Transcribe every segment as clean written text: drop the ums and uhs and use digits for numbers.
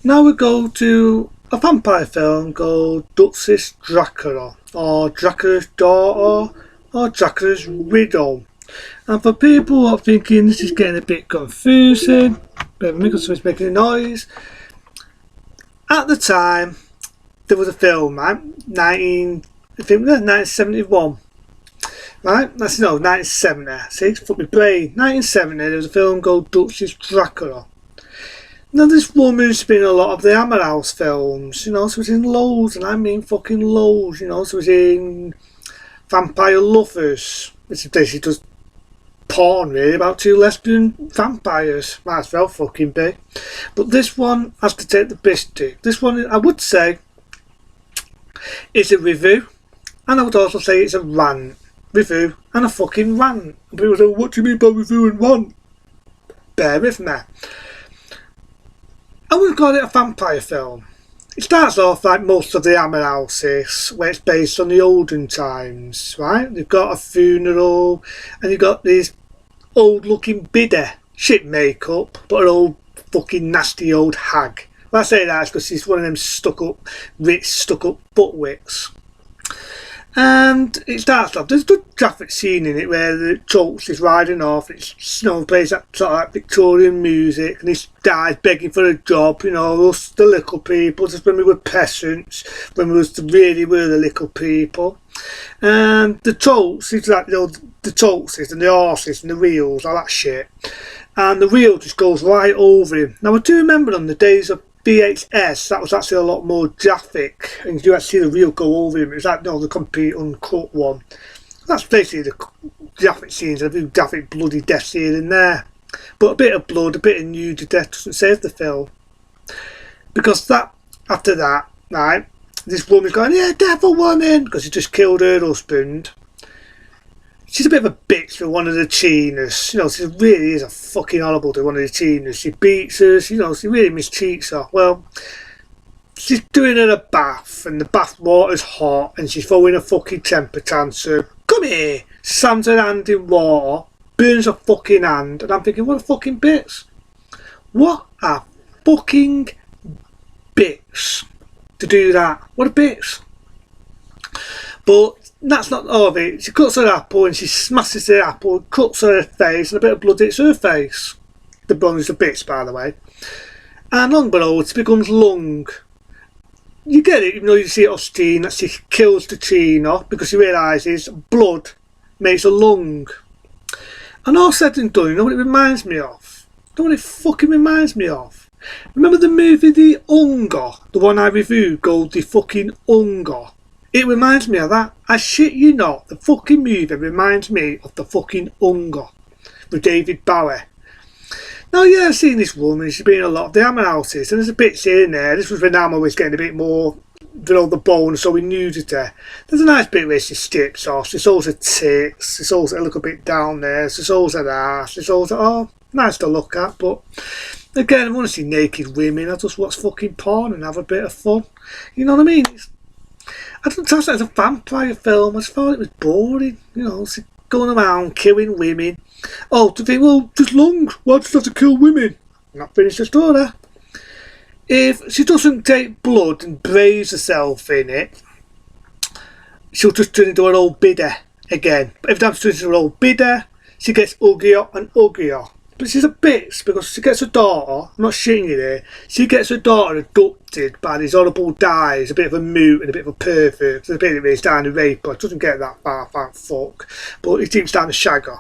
Now we go to a vampire film called Countess Dracula, or Dracula's Daughter, or Dracula's Widow. And for people who are thinking this is getting a bit confusing, because it's making a noise, at the time there was a film, right? 1971. Right? That's 1970. See, it's put my brain. 1970, there was a film called Countess Dracula. Now, this woman's been in a lot of the Hammer House films, she was in loads, and I mean fucking loads, she was in Vampire Lovers, which basically does porn, really, about two lesbian vampires. Might as well fucking be. But this one has to take the biscuit. This one, I would say, is a review, and I would also say it's a rant. Review and a fucking rant. And people say, what do you mean by review and rant? Bear with me. I would call it a vampire film. It starts off like most of the Hammer Houses, where it's based on the olden times, right? You've got a funeral, and you've got this old looking bidder, shit makeup, but an old fucking nasty old hag. When I say that, it's because she's one of them rich stuck up buttwits. And it starts off, there's a good graphic scene in it where the Countess is riding off, and it's, plays that sort of like Victorian music, and this guy's begging for a job, us, the little people, just when we were peasants, when we really were the little people. And the Countess is like, the Countess and the horses and the wheels, all that shit. And the wheel just goes right over him. Now I do remember on the days of VHS, that was actually a lot more graphic, and you actually see the wheel go over him. It was like the complete uncut one. That's basically the graphic scenes, a few graphic bloody deaths here and there. But a bit of blood, a bit of nudity doesn't save the film. Because after that, right, this woman's going, yeah, devil woman, because she just killed her husband. She's a bit of a bitch for one of the Chinas. She really is a fucking horrible to one of the Chinas. She beats her, she really mistreats her. Well, she's doing her a bath, and the bath water's hot, and she's throwing a fucking temper tantrum. Come here! Slams her hand in water, burns her fucking hand, and I'm thinking, what a fucking bitch. What a fucking bitch to do that. What a bitch. But that's not all of it. She cuts her apple and she smashes the apple, cuts her face, and a bit of blood hits her face. The bun is a bitch, by the way. And long below, it becomes lung. You get it, even though you see it on screen, that she kills the Chino because she realises blood makes a lung. And all said and done, you know what it reminds me of? You know what it fucking reminds me of? Remember the movie The Hunger? The one I reviewed called The fucking Hunger? It reminds me of that. I shit you not, the fucking movie reminds me of The fucking Hunger with David Bowie. Now, yeah, I've seen this woman, she's been in a lot of the Hammer Houses, and there's a bit here and there. This was when Hammer was getting a bit more below the bone, so we nudity. There's a nice bit where she strips off, she shows her tits, she shows it a little bit down there, she shows her ass, she shows her, oh, nice to look at, but again, I want to see naked women, I just watch fucking porn and have a bit of fun. You know what I mean? I didn't touch that as a vampire film. I just thought it was boring. She's going around killing women. Oh, to think, well, just lung. Why does she have to kill women? Not finished the story. If she doesn't take blood and braise herself in it, she'll just turn into an old bidder again. But every time she turns into an old bidder, she gets uglier and uglier. But she's a bitch because she gets her daughter, I'm not shitting you there, she gets her daughter abducted by these horrible guys, a bit of a moot and a bit of a pervert. There's a bit of it, he's down to rape her, doesn't get that far, thank fuck, but he thinks down to shag her.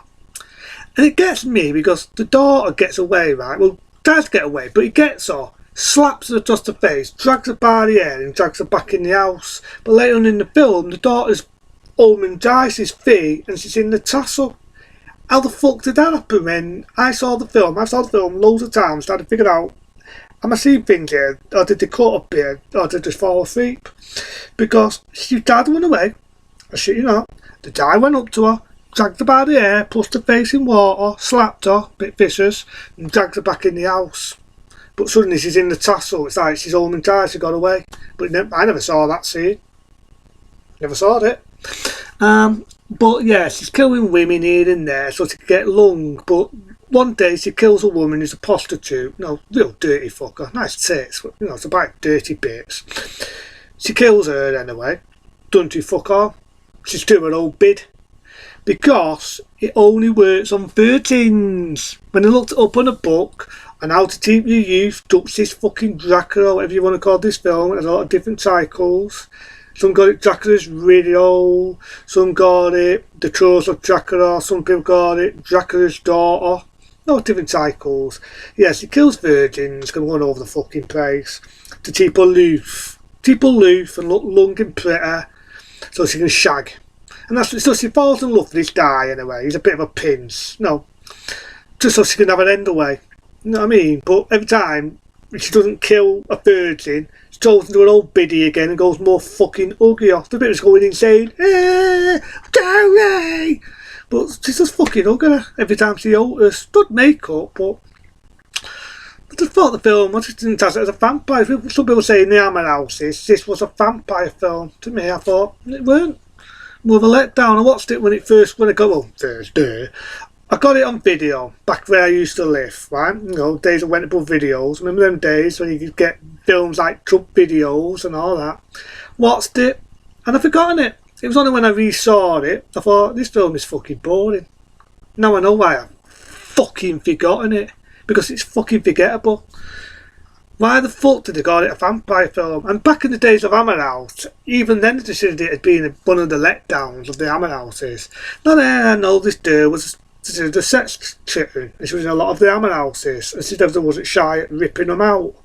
And it gets me because the daughter gets away, right? Well, does get away, but he gets her, slaps her across the face, drags her by the hair and drags her back in the house. But later on in the film, the daughter's dices feet and she's in the tassel. How the fuck did that happen when I saw the film? I saw the film loads of times, tried to figure out, am I seeing things here? Or did they cut up here? Or did they fall asleep? Because she dad went away. I shit you not. The guy went up to her, dragged her by the hair, pushed her face in water, slapped her, bit vicious, and dragged her back in the house. But suddenly she's in the tassel. It's like she's home and tired, she got away. But I never saw that scene. Never saw it. But yeah, she's killing women here and there so she can get lung. But one day she kills a woman who's a prostitute. No, real dirty fucker. Nice tits, but you know, it's about dirty bits. She kills her anyway. Doesn't do fuck all. She's doing her old bid. Because it only works on virgins. When I looked it up on a book on how to keep your youth, this fucking Dracula, whatever you want to call this film, it has a lot of different titles. Some got it Dracula's Riddle, some got it The Trolls of Dracula, some people got it Dracula's Daughter. No, different titles. Yes, it kills virgins, can run over the fucking place to keep her aloof. Keep her aloof and look young and pretty so she can shag. And that's so she falls in love with this guy anyway. He's a bit of a pins. No, just so she can have an end away. You know what I mean? But every time she doesn't kill a virgin, she turns into an old biddy again and goes more fucking ugly off. The bit was going insane. Gary! But she's just fucking ugly every time she alters. Good makeup, but I just thought the film, I just didn't tell it as a vampire. Some people say in the Hammer Houses, this was a vampire film. To me, I thought it weren't. More of a letdown. I watched it when I got on Thursday. I got it on video back where I used to live, right? You know, days of Wentable videos. Remember them days when you could get films like Trump videos and all that? Watched it and I've forgotten it. It was only when I re-saw it I thought this film is fucking boring. Now I know why I've fucking forgotten it, because it's fucking forgettable. Why the fuck did they call it a vampire film? And back in the days of Hammer House, even then they considered it as being one of the letdowns of the Hammer Houses. Now then, I know this girl was the sex chicken, and she was in a lot of the Hammer Houses, and she never wasn't shy at ripping them out.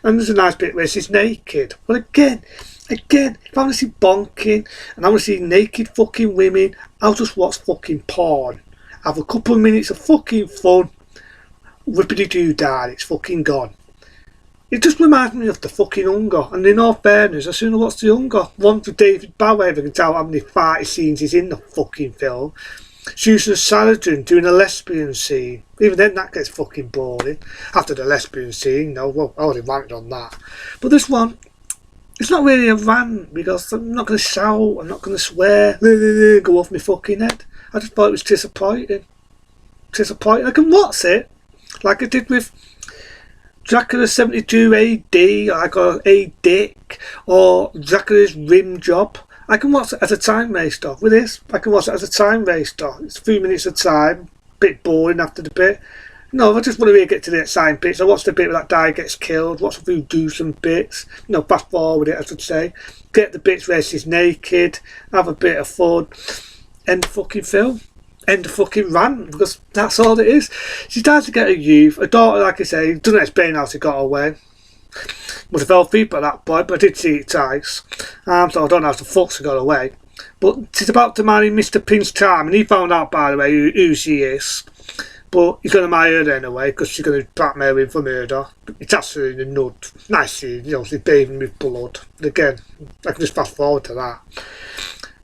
And there's a nice bit where she's naked. But again, if I want to see bonking, and I want to see naked fucking women, I'll just watch fucking porn. Have a couple of minutes of fucking fun, whippity-doo-dah, it's fucking gone. It just reminds me of the fucking Hunger, and in all fairness, I sooner watch the Hunger. One for David Bowie, if I can tell how many farty scenes is in the fucking film. Susan Sarandon doing a lesbian scene. Even then, that gets fucking boring. After the lesbian scene, no, well, I already ranted on that. But this one, it's not really a rant, because I'm not going to shout, I'm not going to swear, go off my fucking head. I just thought it was disappointing. I can watch it, like I did with Dracula 72 AD, or I got A Dick, or Dracula's Rim Job. I can watch it as a time waster. With this, I can watch it as a time waster. It's 3 minutes of time, bit boring after the bit. No, I just want to really get to the exciting bits. I watch the bit where that guy gets killed, watch the few do some bits, you know, fast forward it, I should say. Get the bits where she's naked, have a bit of fun, end the fucking film. End the fucking rant, because that's all it is. She tries to get her youth. Her daughter, like I say, doesn't explain how she got away. Must have fell asleep at that point, but I did see it twice. So I don't know how the fuck she got away. But she's about to marry Mr. Prince Charming. He found out, by the way, who she is. But he's going to marry her anyway, because she's going to blackmail him for murder. It's absolutely in the nud. Nice scene, you know, she's bathing with blood. And again, I can just fast forward to that.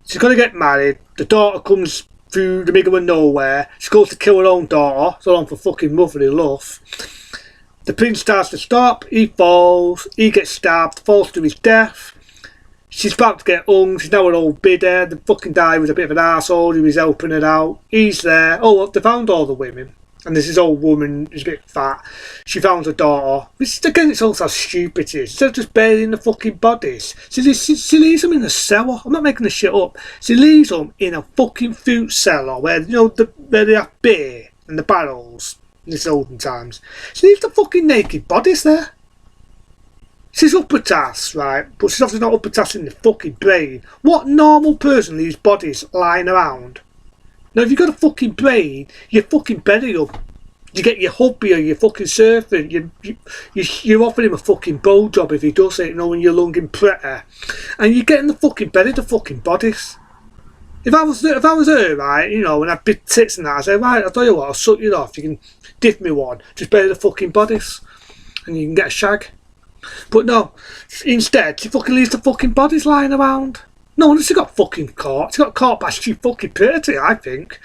She's going to get married. The daughter comes through the middle of nowhere. She goes to kill her own daughter, so long for fucking motherly love. The prince starts to stop, he falls, he gets stabbed, falls to his death. She's about to get hung, she's now an old bidder. The fucking guy was a bit of an arsehole, he was helping her out. He's there. Oh, they found all the women. And there's this old woman who's a bit fat. She found her daughter. Which, again, it's also how stupid it is. Instead of just burying the fucking bodies, she leaves them in a cellar. I'm not making this shit up. She leaves them in a fucking fruit cellar where, you know, where they have beer and the barrels in these olden times. She leaves the fucking naked bodies there. She's upper task, right? But she's obviously not upper task in the fucking brain. What normal person leaves bodies lying around? Now, if you've got a fucking brain, you fucking bury them. You get your hubby or your fucking servant, you offer him a fucking blowjob if he does it, you know, when you're young and pretty. And you're getting the fucking bury the fucking bodies. If I was her, right, you know, and I had big tits and that, I'd say, right, I'll tell you what, I'll suck you off, you can diff me one, just bury the fucking bodies. And you can get a shag. But no, instead, she fucking leaves the fucking bodies lying around. No wonder she got fucking caught. She got caught by sheer fucking pretty, I think.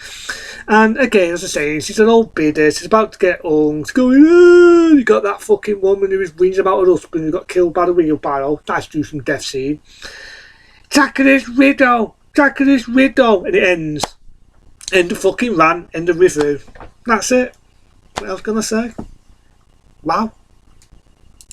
And again, as I say, she's an old bidder. She's about to get hung. She's going, you got that fucking woman who was whinging about her husband who got killed by the wheelbarrow. Nice to do some death scene. Dracula's widow. Dracula's widow. And it ends. End of fucking rant. End of review. That's it. What else can I say? Wow.